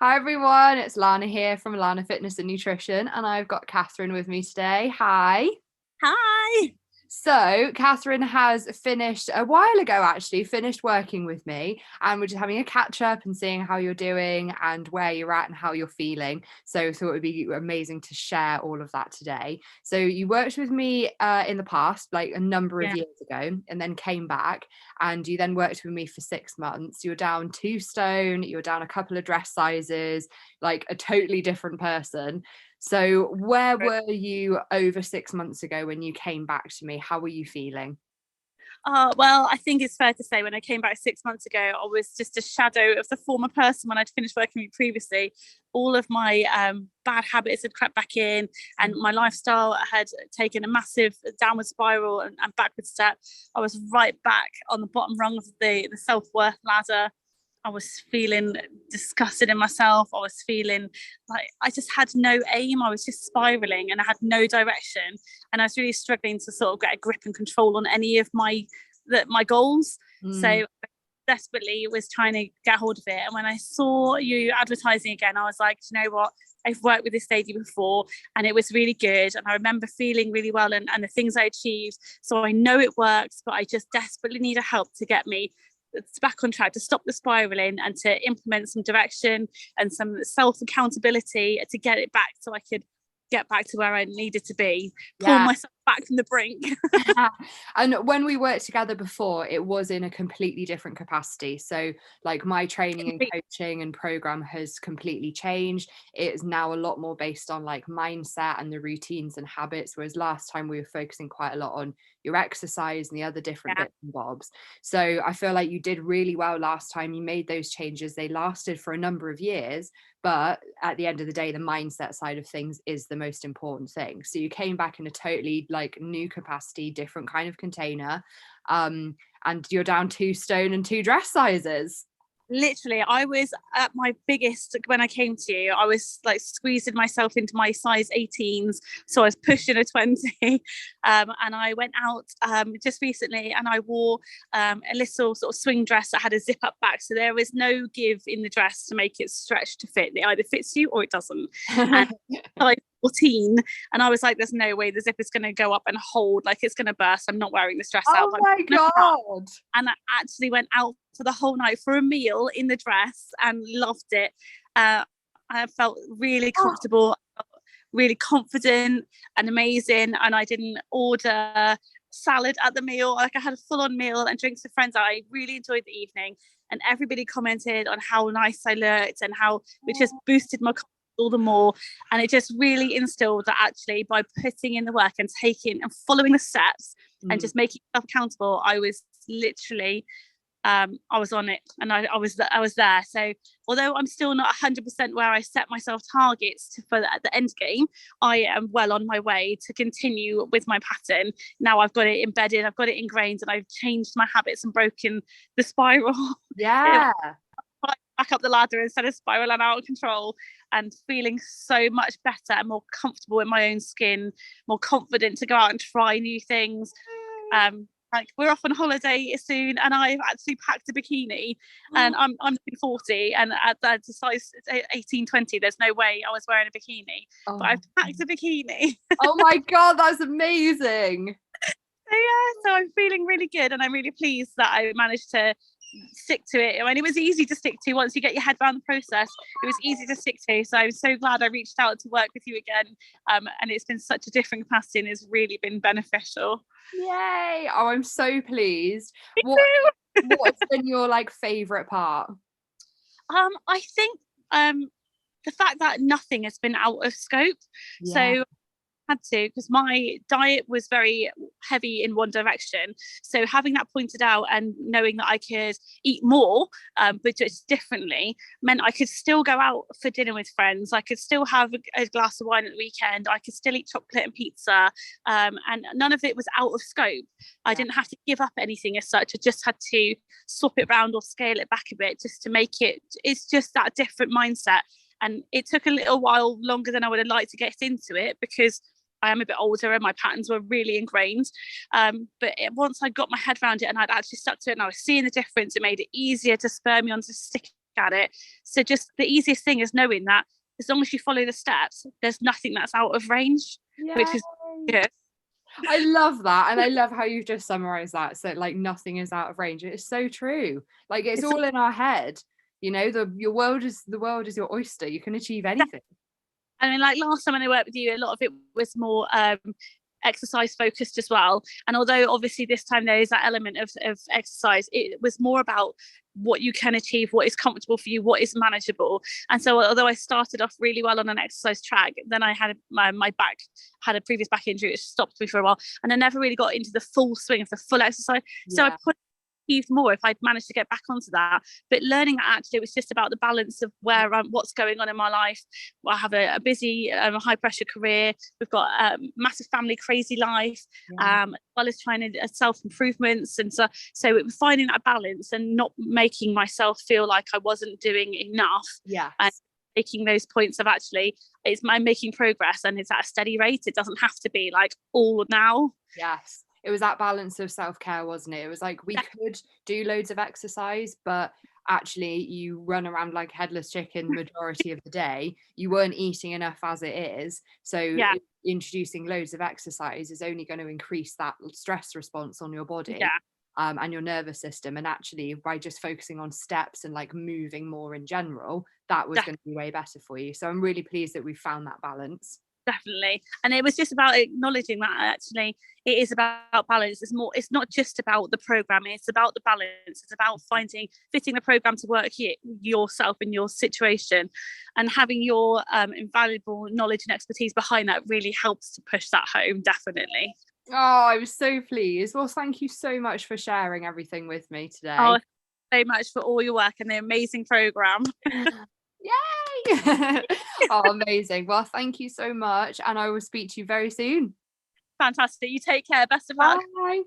Hi everyone, it's Lana here from Lana Fitness and Nutrition, and I've got Catherine with me today. Hi. Hi. So, Catherine has finished a while ago, actually, finished working with me, and we're just having a catch up and seeing how you're doing and where you're at and how you're feeling. So, I thought it would be amazing to share all of that today. So, you worked with me in the past, like a number of Yeah. years ago, and then came back, and you then worked with me for 6 months. You're down 2 stone, you're down a couple of dress sizes, like a totally different person. So, where were you over 6 months ago when you came back to me? How were you feeling? Well, I think it's fair to say when I came back 6 months ago, I was just a shadow of the former person when I'd finished working with you previously. All of my bad habits had crept back in, and my lifestyle had taken a massive downward spiral and backward step. I was right back on the bottom rung of the self-worth ladder. I was feeling disgusted in myself. I was feeling like I just had no aim. I was just spiraling and I had no direction. And I was really struggling to sort of get a grip and control on any of my goals. Mm. So desperately was trying to get hold of it. And when I saw you advertising again, I was like, you know what? I've worked with this lady before and it was really good. And I remember feeling really well and the things I achieved. So I know it works, but I just desperately need a help to get me back on track, to stop the spiraling and to implement some direction and some self accountability to get it back so I could get back to where I needed to be, pull Yeah. myself back from the brink. And when we worked together before, it was in a completely different capacity. So, like, my training and coaching and program has completely changed. It is now a lot more based on like mindset and the routines and habits, whereas last time we were focusing quite a lot on your exercise and the other different Yeah. bits and bobs. So, I feel like you did really well last time. You made those changes, they lasted for a number of years. But at the end of the day, the mindset side of things is the most important thing. So you came back in a totally like new capacity, different kind of container. And you're down 2 stone and two dress sizes. Literally, I was at my biggest when I came to you. I was like squeezing myself into my size 18s, so I was pushing a 20. And I went out just recently and I wore a little sort of swing dress that had a zip up back, so there was no give in the dress to make it stretch to fit. It either fits you or it doesn't. And size 14, and I was like, there's no way the zip is going to go up and hold, like it's going to burst. I'm not wearing this dress out. Oh my God. And I actually went out for the whole night for a meal in the dress and loved it. I felt really Oh, comfortable, really confident and amazing. And I didn't order salad at the meal. Like I had a full-on meal and drinks with friends. I really enjoyed the evening, and everybody commented on how nice I looked and how it just boosted my confidence all the more. And it just really instilled that actually by putting in the work and taking and following the steps and mm. just making myself accountable, I was literally I was on it, and I was there. So although I'm still not 100% where I set myself targets for the end game, I am well on my way to continue with my pattern. Now I've got it embedded, I've got it ingrained, and I've changed my habits and broken the spiral. Yeah. Back up the ladder instead of spiraling out of control, and feeling so much better and more comfortable in my own skin, more confident to go out and try new things. Like we're off on holiday soon, and I've actually packed a bikini, and I'm 40, and at the size 18-20, there's no way I was wearing a bikini, but Oh. I've packed a bikini. Oh my God, that's amazing. So yeah, so I'm feeling really good, and I'm really pleased that I managed to stick to it. I mean, it was easy to stick to once you get your head around the process. It was easy to stick to. So I'm so glad I reached out to work with you again. And it's been such a different capacity and it's really been beneficial. Yay. Oh, I'm so pleased. Me What too. what's been your like favorite part? I think the fact that nothing has been out of scope. Yeah. So had to, because my diet was very heavy in one direction. So having that pointed out and knowing that I could eat more, but just differently, meant I could still go out for dinner with friends. I could still have a glass of wine at the weekend. I could still eat chocolate and pizza. And none of it was out of scope. I Yeah. didn't have to give up anything as such. I just had to swap it around or scale it back a bit just to make it, it's just that different mindset. And it took a little while longer than I would have liked to get into it, because I am a bit older and my patterns were really ingrained. Once I got my head around it and I'd actually stuck to it and I was seeing the difference, it made it easier to spur me on to stick at it. So just the easiest thing is knowing that as long as you follow the steps, there's nothing that's out of range, which is Yay. good. I love that. And I love how you've just summarized that. So like nothing is out of range. It is so true. Like it's It's all in our head. You know, the world is your oyster. You can achieve anything. I mean, like last time when I worked with you, a lot of it was more exercise focused as well. And although obviously this time there is that element of exercise, it was more about what you can achieve, what is comfortable for you, what is manageable. And so although I started off really well on an exercise track, then I had my back had a previous back injury which stopped me for a while, and I never really got into the full swing of the full exercise. So I put achieved more if I'd managed to get back onto that. But learning that actually it was just about the balance of where what's going on in my life. I have a busy high pressure career. We've got a massive family, crazy life, as well as trying to self improvements. And so it was finding that balance and not making myself feel like I wasn't doing enough. And making those points of actually I'm making progress and it's at a steady rate. It doesn't have to be like all now. Yes. It was that balance of self-care, wasn't it? It was like we could do loads of exercise, but actually you run around like headless chicken majority of the day. You weren't eating enough as it is. So introducing loads of exercise is only going to increase that stress response on your body and your nervous system. And actually by just focusing on steps and like moving more in general, that was going to be way better for you. So I'm really pleased that we found that balance. Definitely. And it was just about acknowledging that actually it is about balance. It's not just about the program, it's about the balance. It's about fitting the program to work yourself in your situation, and having your invaluable knowledge and expertise behind that really helps to push that home. Definitely. Oh, I was so pleased. Well, thank you so much for sharing everything with me today. Oh, so much for all your work and the amazing program. Yay. Oh, amazing. Well, thank you so much, and I will speak to you very soon. Fantastic. You take care. Best of luck. Bye.